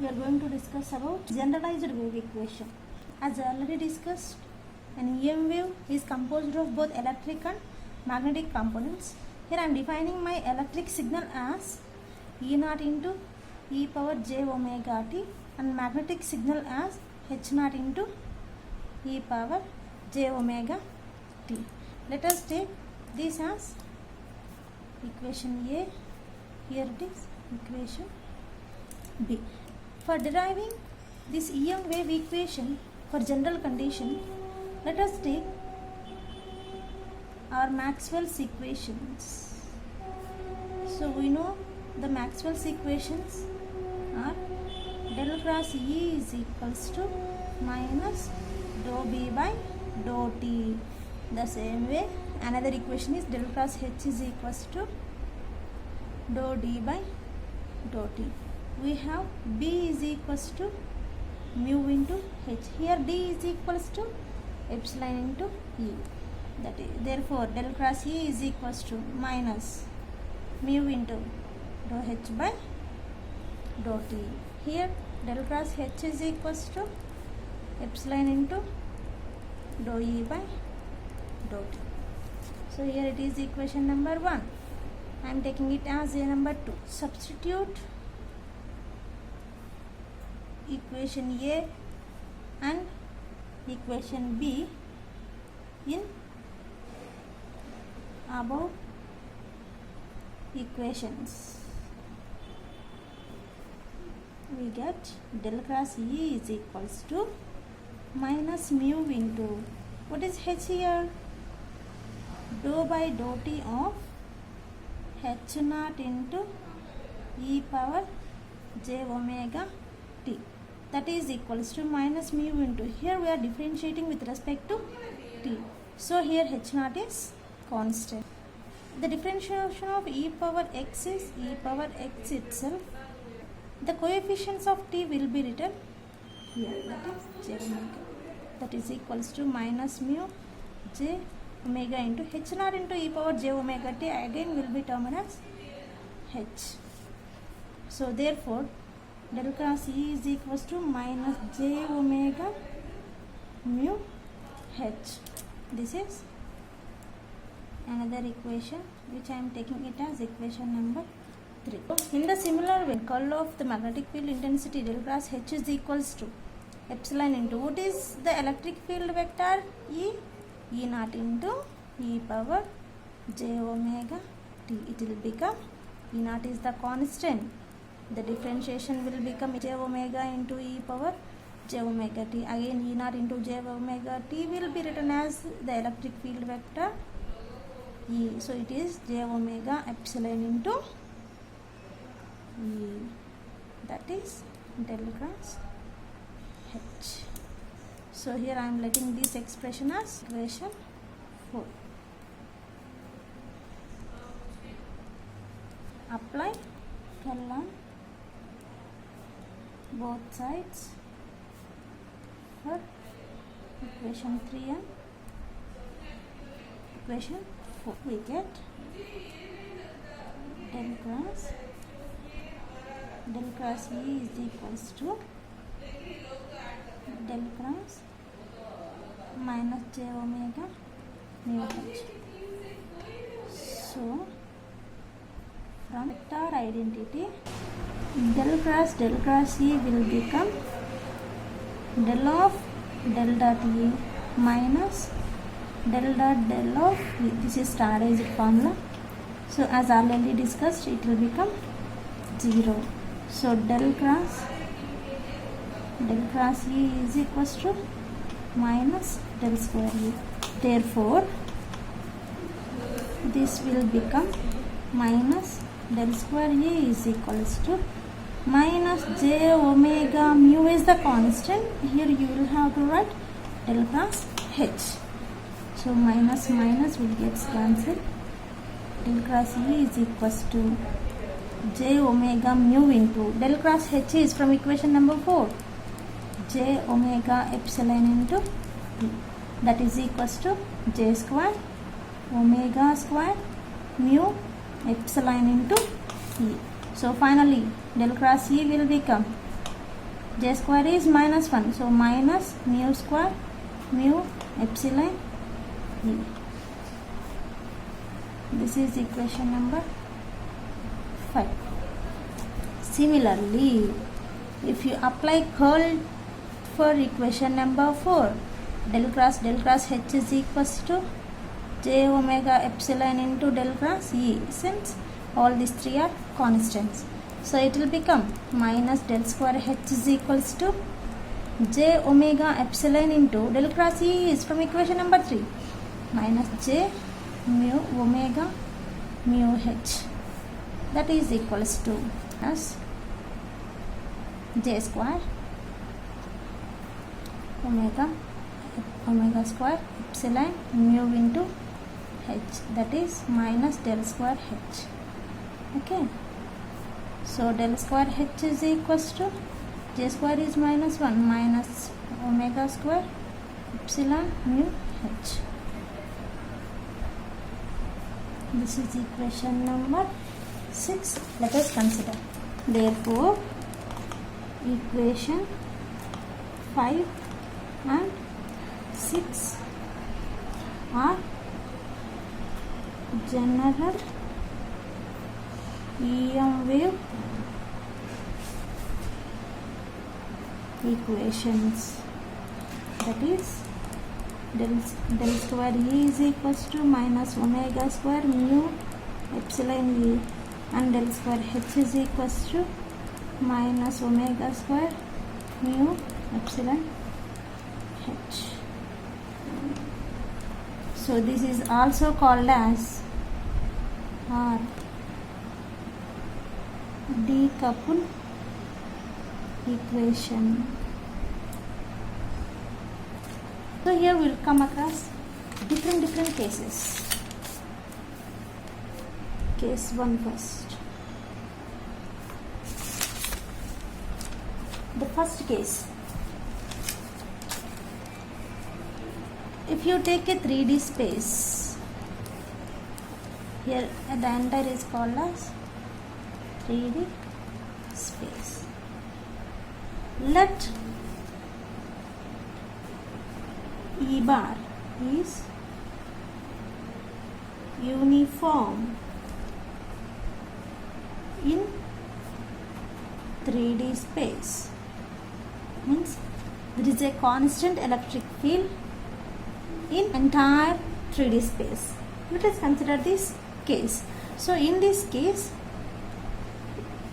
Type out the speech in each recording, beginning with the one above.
we are going to discuss about generalized wave equation. As already discussed, an EM wave is composed of both electric and magnetic components. Here I am defining my electric signal as E naught into e power j omega t and magnetic signal as h naught into e power j omega t. Let us take this as equation A. Here it is equation B. For deriving this EM wave equation for general condition, let us take our Maxwell's equations. So we know the Maxwell's equations are del cross E is equals to minus dou B by dou T. The same way, another equation is del cross H is equals to dou D by dou T. We have B is equals to mu into H. Here D is equals to epsilon into E. That is, therefore, del cross E is equals to minus mu into dou H by dou T. Here del cross H is equals to epsilon into dou E by dou T. So here it is equation number 1. I am taking it as a number 2. Substitute equation A and equation B in above equations. We get del cross E is equals to minus mu into, what is H here? Dou by dou T of H naught into e power j omega t. That is equals to minus mu into, here we are differentiating with respect to t. So here H naught is constant. The differentiation of e power x is e power x itself. The coefficients of t will be written here, that is j omega. That is equals to minus mu j omega into H naught into e power j omega t again will be termed as H. So therefore del cross E is equals to minus j omega mu H. This is another equation which I am taking it as equation number 3. In the similar way, curl of the magnetic field intensity del cross H is equals to epsilon into, what is the electric field vector? E naught into e power j omega t. It will become, E naught is the constant. The differentiation will become j omega into e power j omega t. Again E naught into j omega t will be written as the electric field vector E. So it is j omega epsilon into E. That is del cross H. So here I am letting this expression as equation 4. Apply curl on both sides for equation 3 and equation 4. We get del cross E is equals to del cross minus j omega mu H. So from vector identity, del cross E will become del of del dot E minus del dot del of E. This is standardized formula. So as already discussed, it will become 0. So del cross E is equals to minus del square E. Therefore, this will become minus del square E is equals to minus j omega mu is the constant. Here you will have to write del cross H. So minus minus will get cancelled. Del cross E is equals to j omega mu into, del cross H is from equation number 4, j omega epsilon into E. That is equals to j square omega square mu epsilon into E. So finally del cross E will become J square is minus 1. So minus mu square mu epsilon E. This is equation number 5. Similarly, if you apply curl for equation number 4, del cross H is equals to J omega epsilon into del cross E, since all these three are constants. So it will become minus del square H is equals to J omega epsilon into del cross E is from equation number 3 minus J mu omega mu H, that is equals to as J square omega square epsilon mu into H, that is minus del square H. Okay, so del square H is equals to J square is minus 1 minus omega square epsilon mu H. This is equation number 6. Let us consider. Therefore, equation 5 and 6 are general EM wave equations, that is del square E is equals to minus omega square mu epsilon E, and del square H is equals to minus omega square mu epsilon H. So this is also called as R decoupled equation. So here we will come across different cases. Case 1 first. The first case, if you take a 3D space, here the entire is called as 3D space. Let E bar is uniform in 3D space, means there is a constant electric field in entire 3D space. Let us consider this case. So in this case,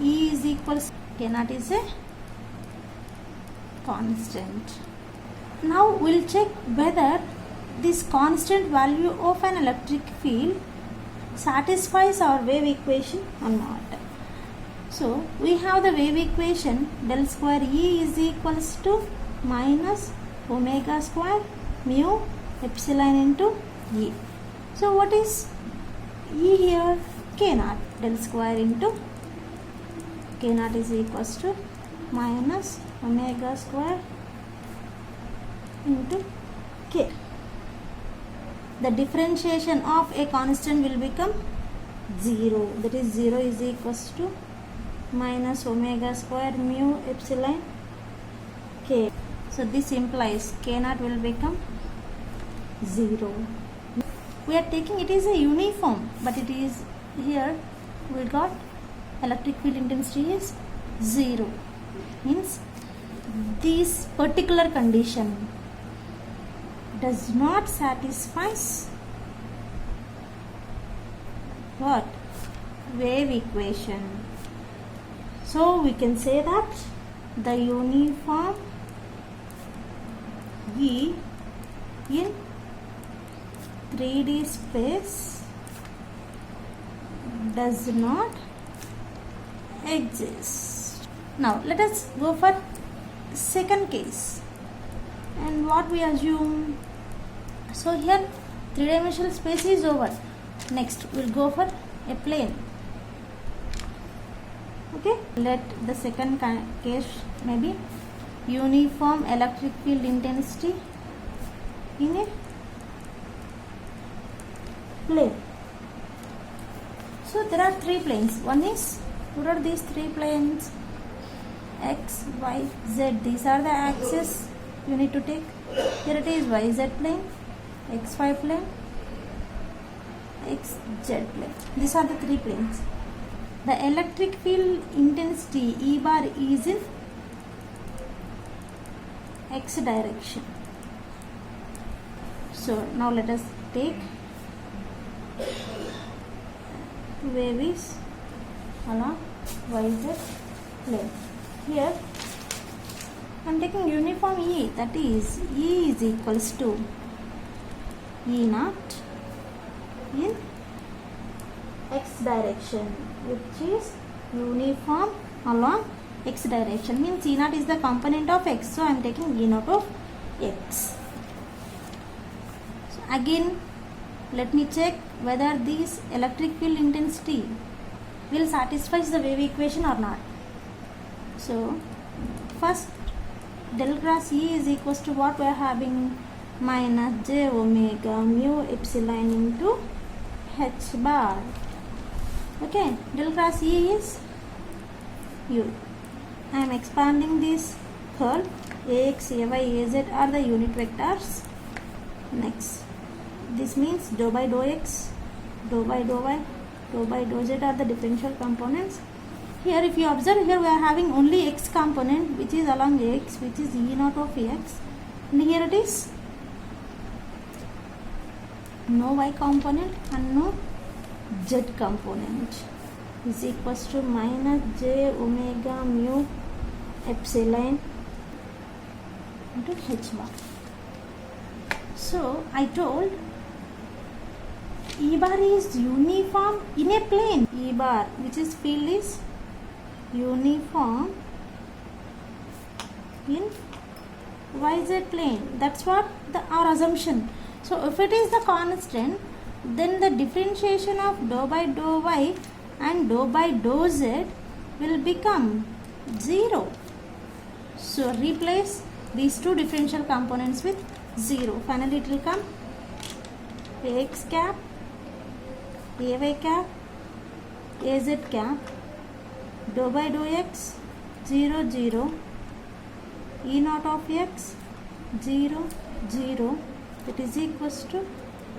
E is equals K naught is a constant. Now we'll check whether this constant value of an electric field satisfies our wave equation or not. So we have the wave equation del square E is equals to minus omega square mu epsilon into E. So what is E here? K naught. Del square into K naught is equals to minus omega square into K. The differentiation of a constant will become 0. That is 0 is equals to minus omega square mu epsilon K. So this implies K naught will become 0. We are taking it is a uniform, but it is here we got electric field intensity is 0. Means this particular condition does not satisfy what? Wave equation. So we can say that the uniform E in 3D space does not exist. Now let us go for second case. And what we assume? So here 3-dimensional space is over. Next we'll go for a plane. Okay, let the second case maybe uniform electric field intensity in a plane. So there are 3 planes. One is, what are these 3 planes? x, y, z. These are the axes you need to take. Here it is y, z plane, x, y plane, x, z plane. These are the three planes. The electric field intensity E bar is in x direction. So now let us take wave is along YZ plane. Here I am taking uniform E, that is E is equals to E naught in x direction, which is uniform along x direction, means E naught is the component of x, so I am taking E naught of x. So again let me check whether this electric field intensity will satisfy the wave equation or not. So first, del cross E is equals to what we are having, minus j omega mu epsilon into h bar. Okay, del cross E is u. I am expanding this curl. Ax, ay, az are the unit vectors. Next, this means dou by dou x, dou by dou y, dou by dou z are the differential components. Here if you observe, here we are having only x component, which is along x, which is E naught of x, and here it is no y component and no z component, is equals to minus j omega mu epsilon into h bar. So I told E bar is uniform in a plane. E bar, which is field, is uniform in YZ plane. That's what our assumption. So if it is the constant, then the differentiation of dou by dou y and dou by dou z will become 0. So replace these two differential components with 0. Finally it will come ax cap, ay cap, az cap, dou by dou x 0 0, E naught of x 0 0, that is equals to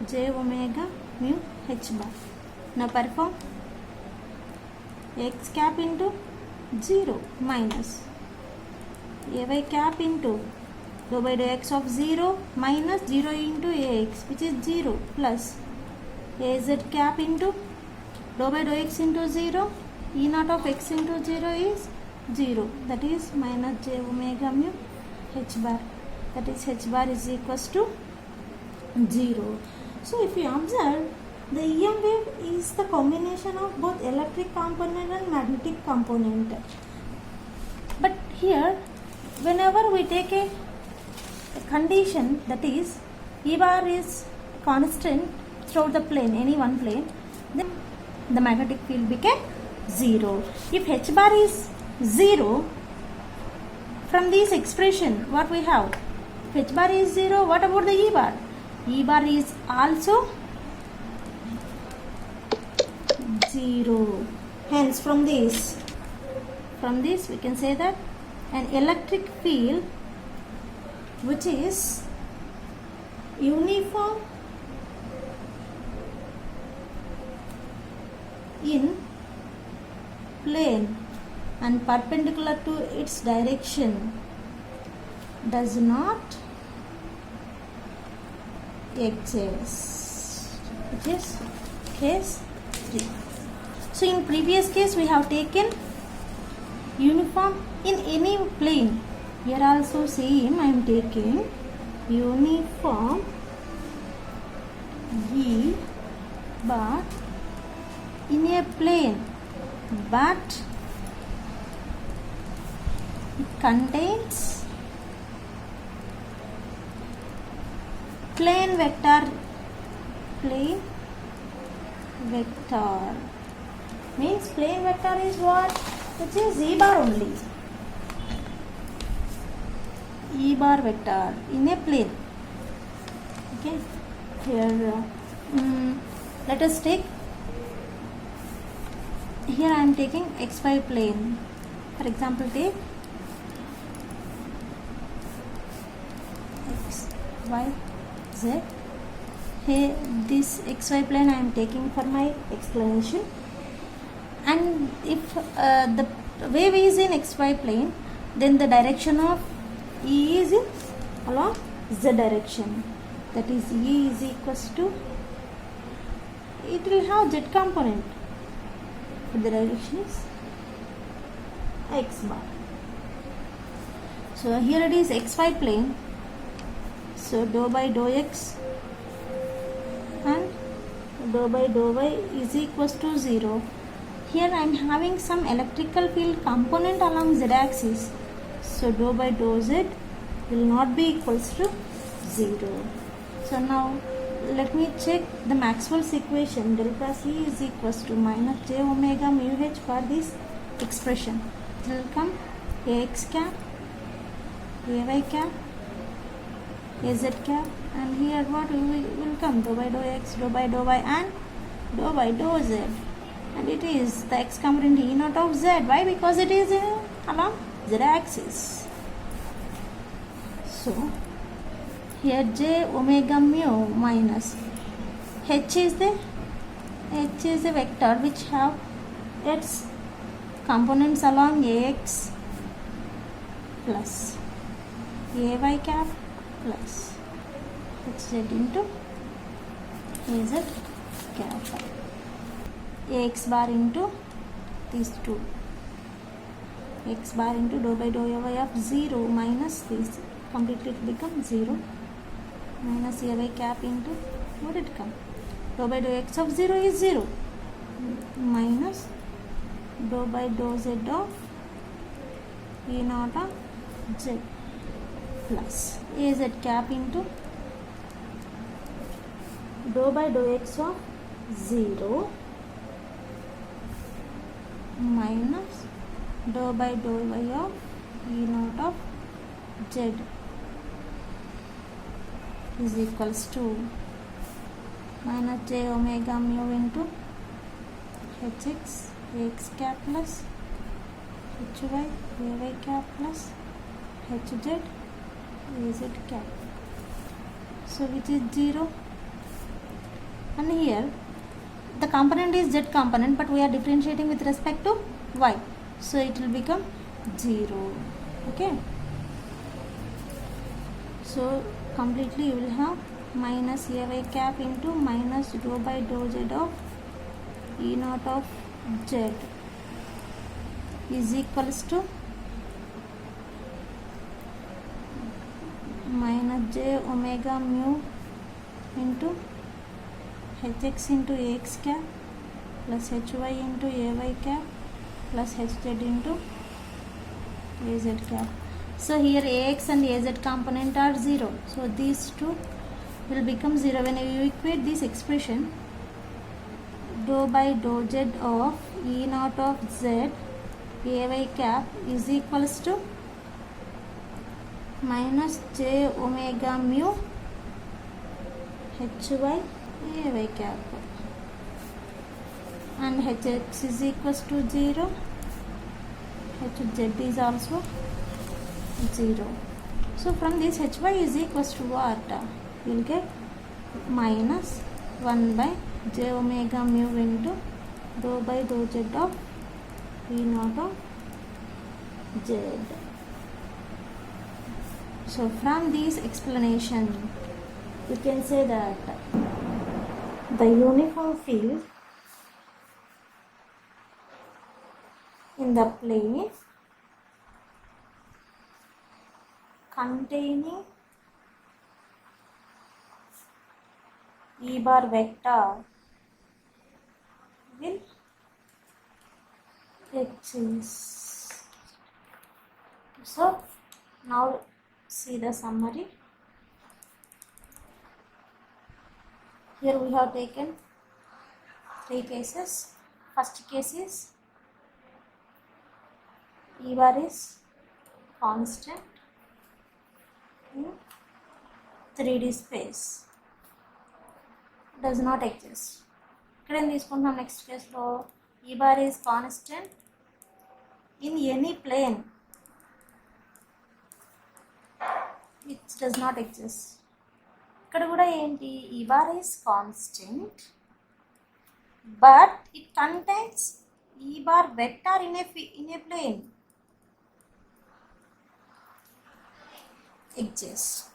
j omega mu h bar. Now perform x cap into 0 minus ay cap into dou by dou x of 0 minus 0 into ax, which is 0, plus az cap into dou by dou x into 0, E naught of x into 0 is 0, that is minus j omega mu h bar, that is h bar is equals to 0. So if you observe, the EM wave is the combination of both electric component and magnetic component. But here, whenever we take a condition, that is E bar is constant throughout the plane, any one plane, then the magnetic field became 0. If h bar is 0, from this expression what we have, if h bar is 0, what about the E bar? E bar is also 0. Hence from this we can say that an electric field which is uniform in plane and perpendicular to its direction does not exist, which is case 3. So in previous case we have taken uniform in any plane. Here also same, I am taking uniform E bar in a plane, but it contains plane vector. Means plane vector is what? Which is E bar only. E bar vector in a plane. Okay. Here, let us take. Here I am taking xy plane. For example, take y, z. Here this xy plane I am taking for my explanation, and if the wave is in xy plane, then the direction of E is in along z direction, that is E is equals to, it will have z component, but the direction is x bar. So here it is xy plane, so dou by dou x and dou by dou y is equals to 0. Here I am having some electrical field component along z axis, so dou by dou z will not be equals to 0. So now let me check the Maxwell's equation. Del cross E is equals to minus j omega mu h for this expression. It will come ax cap, ay cap, az cap, and here what will come? Dou by dou x, dou by dou y, and dou by dou z. And it is the x component E naught of z. Why? Because it is along z axis. So here j omega mu minus h is the vector which have its components along ax plus ay cap plus hz into az cap. Ax bar into these two, x bar into dou by dou y of 0 minus this, completely it becomes 0, minus ay cap into, what did it come? Dou by dou x of 0 is 0, minus dou by dou z of E naught of z plus az cap into dou by dou x of 0 minus dou by dou y of E naught of z is equals to minus j omega mu into hx ax cap plus hy ay cap plus hz az cap, so which is 0. And here the component is z component, but we are differentiating with respect to y, so it will become 0. Okay, so completely you will have minus ay cap into minus dou by dou z of E naught of z is equals to minus j omega mu into hx into ax cap plus hy into ay cap plus hz into az cap. So here ax and az component are 0, so these two will become 0. When you equate this expression, dou by dou z of E naught of z ay cap is equals to minus j omega mu hy ay cap, and hx is equals to 0, hz is also 0. So from this hy is equals to what? You will get minus 1 by j omega mu into dou by dou z of E naught of z. So from this explanation you can say that the uniform field in the plane containing E bar vector will exist. So now see the summary. Here we have taken 3 cases. First case is E bar is constant in 3D space, does not exist. Here in this next case, E bar is constant in any plane, which does not exist. ఇక్కడ కూడా ఏంటి, ఈ bar is constant but it contains e bar vector in a plane edges.